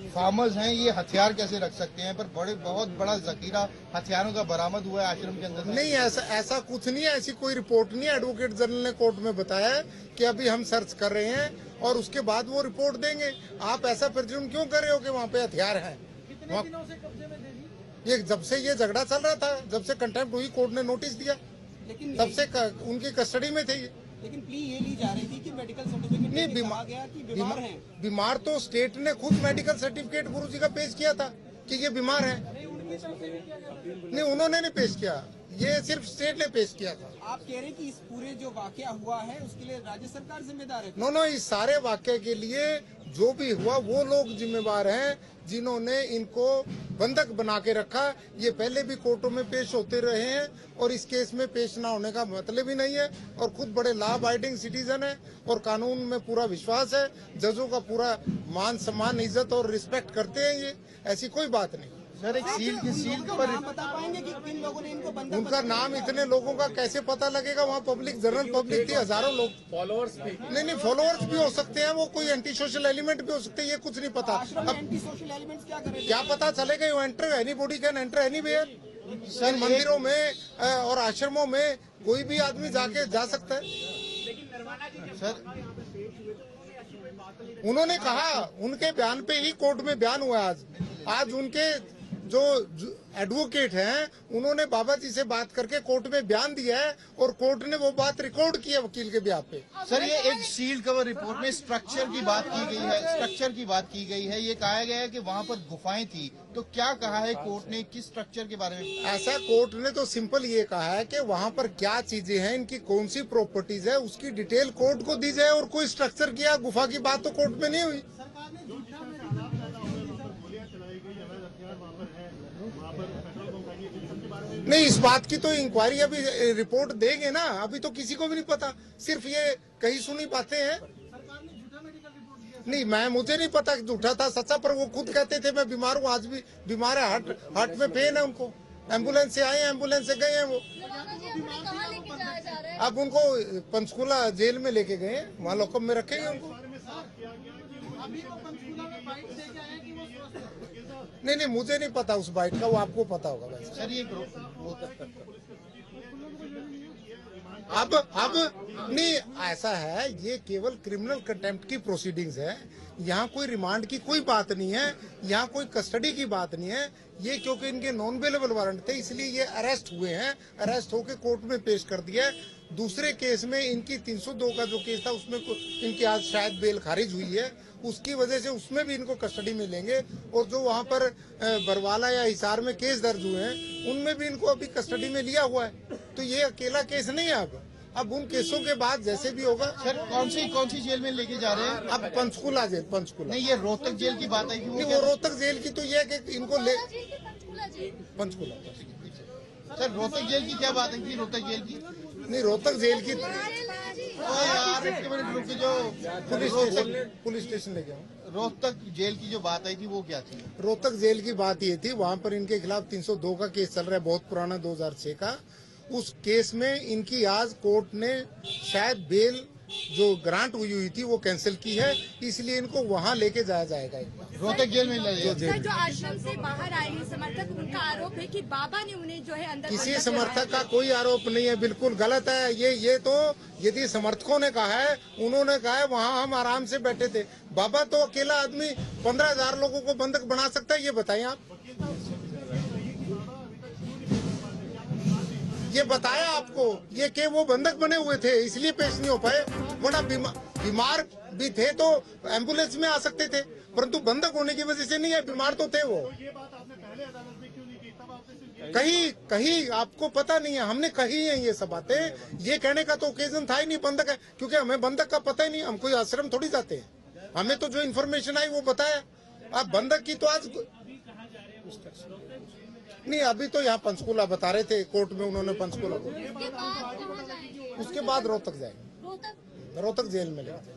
Farmers हैं, ये हथियार कैसे रख सकते हैं? पर बहुत बड़ा जखीरा हथियारों का बरामद हुआ है आश्रम के अंदर। नहीं, ऐसा कुछ नहीं है, ऐसी कोई रिपोर्ट नहीं है। एडवोकेट जनरल ने कोर्ट में बताया है कि अभी हम सर्च कर रहे हैं और उसके बाद वो रिपोर्ट देंगे। आप ऐसा प्रिज्यूम क्यों कर रहे हो कि वहाँ पे हथियार है? कितने दिनों से कब्जे में दे दी? ये जब से ये झगड़ा चल रहा था, जब से कंटेम्प्ट हुई, कोर्ट ने नोटिस दिया, लेकिन तब से उनकी कस्टडी में थे ये। लेकिन प्ली ये ली जा रही थी कि मेडिकल सर्टिफिकेट नहीं, बीमार तो स्टेट ने खुद मेडिकल सर्टिफिकेट गुरुजी का पेश किया था कि ये बीमार है। नहीं, उन्होंने नहीं पेश किया, ये सिर्फ स्टेट ने पेश किया था। आप कह रहे हैं कि इस पूरे जो वाकया हुआ है उसके लिए राज्य सरकार जिम्मेदार है? नो, इस सारे वाकये के लिए जो भी हुआ वो लोग जिम्मेवार हैं जिन्होंने इनको बंधक बना के रखा। ये पहले भी कोर्टों में पेश होते रहे हैं और इस केस में पेश ना होने का मतलब ही नहीं है, और खुद बड़े लॉ अबाइडिंग सिटीजन है और कानून में पूरा विश्वास है। जजों का पूरा मान सम्मान, इज्जत और रिस्पेक्ट करते हैं। ये ऐसी कोई बात नहीं। सर, एक सील पर बता पाएंगे कि किन लोगों ने इनको बंधक? उनका नाम इतने लोगों का कैसे पता लगेगा? वहाँ पब्लिक, जनरल पब्लिक थी, हजारों लोग। फॉलोअर्स भी नहीं, फॉलोअर्स भी हो सकते हैं, वो कोई एंटी सोशल एलिमेंट भी हो सकते हैं, ये कुछ नहीं पता। अब एंटी सोशल एलिमेंट्स क्या करेंगे? क्या पता चलेगा? You enter, anybody can enter anywhere. Sir, मंदिरों में और आश्रमों में कोई भी आदमी जाके जा सकता है। सर, उन्होंने कहा, उनके बयान पे ही कोर्ट में बयान हुआ आज उनके जो एडवोकेट हैं उन्होंने बाबा जी से बात करके कोर्ट में बयान दिया है और कोर्ट ने वो बात रिकॉर्ड की है वकील के बयान पे। सर, ये एक सील्ड कवर रिपोर्ट में स्ट्रक्चर की बात की गई है, ये कहा गया है कि वहाँ पर गुफाएं थी। तो क्या कहा है कोर्ट ने, किस स्ट्रक्चर के बारे में? ऐसा कोर्ट ने तो सिंपल ये कहा है कि वहाँ पर क्या चीजें हैं, इनकी कौन सी प्रॉपर्टीज है, उसकी डिटेल कोर्ट को दी जाए। और कोई स्ट्रक्चर किया गुफा की बात तो कोर्ट में नहीं हुई। नहीं, इस बात की तो इंक्वायरी अभी रिपोर्ट देंगे ना, अभी तो किसी को भी नहीं पता, सिर्फ ये कहीं सुनी बातें हैं। नहीं, मुझे नहीं पता कि झूठा था सच्चा, पर वो खुद कहते थे मैं बीमार हूँ, आज भी बीमार है, हार्ट में पेन है उनको। एम्बुलेंस से आए हैं, एम्बुलेंस से गए हैं वो। अब उनको पंचकूला जेल में लेके गए, वहाँ लॉकअप में रखेंगे उनको। नहीं, मुझे नहीं पता उस बाइट का, वो आपको पता होगा वैसे। सर, ये अब नहीं, ऐसा है, ये केवल क्रिमिनल कंटेम्प्ट की प्रोसीडिंग्स है। यहाँ कोई रिमांड की कोई बात नहीं है, यहाँ कोई कस्टडी की बात नहीं है। ये क्योंकि इनके नॉन बेलेबल वारंट थे इसलिए ये अरेस्ट हुए हैं, अरेस्ट होकर कोर्ट में पेश कर दिया है। दूसरे केस में इनकी 302 का जो केस था उसमें इनकी आज शायद बेल खारिज हुई है, उसकी वजह से उसमें भी इनको कस्टडी में लेंगे। और जो वहाँ पर बरवाला या हिसार में केस दर्ज हुए हैं उनमें भी इनको अभी कस्टडी में लिया हुआ है। तो ये अकेला केस नहीं है। अब उन केसों के बाद जैसे भी होगा। सर, कौन सी जेल में लेके जा रहे हैं? अब पंचकूला जेल, पंचकूला। नहीं, ये रोहतक जेल की बात आई थी। वो रोहतक जेल की तो ये है कि इनको ले पंचकूला। सर, रोहतक जेल की क्या बात आई थी? रोहतक जेल की नहीं, रोहतक जेल की यार, एक मिनट रुक जो पुलिस स्टेशन ले गया। रोहतक जेल की जो बात आई थी वो क्या थी? रोहतक जेल की बात ये थी, वहाँ पर इनके खिलाफ 302 का केस चल रहा है, बहुत पुराना, 2006 का। उस केस में इनकी आज कोर्ट ने शायद बेल जो ग्रांट हुई थी वो कैंसिल की है, इसलिए इनको वहाँ लेके जाया जाएगा। रोहतक जेल में जो आश्रम से बाहर आए हैं समर्थक, उनका आरोप है कि बाबा ने उन्हें जो है अंदर। किसी समर्थक का कोई आरोप नहीं है, बिल्कुल गलत है ये तो यदि समर्थकों ने कहा है, उन्होंने कहा है वहाँ हम आराम से बैठे थे। बाबा तो अकेला आदमी 15,000 लोगों को बंधक बना सकता है, ये बताएं आप। ये बताया आपको, ये कि वो बंधक बने हुए थे इसलिए पेश नहीं हो पाए, वरना बीमार भी थे तो एम्बुलेंस में आ सकते थे, परंतु बंधक होने की वजह से नहीं है, बीमार तो थे वो। ये बात आपने पहले अदालत में क्यों नहीं की? तब आपसे कहीं आपको पता नहीं है, हमने कही है ये सब बातें। ये कहने का तो ओकेजन था ही नहीं बंधक है, क्योंकि हमें बंधक का पता ही नहीं, हम कोई आश्रम थोड़ी जाते हैं। हमें तो जो इन्फॉर्मेशन आई वो बताया। अब बंधक की तो आज नहीं, अभी तो यहाँ पंचकूला बता रहे थे कोर्ट में, उन्होंने पंचकूला। उसके बाद रोहतक जाएंगे, रोहतक जेल में लेंगे।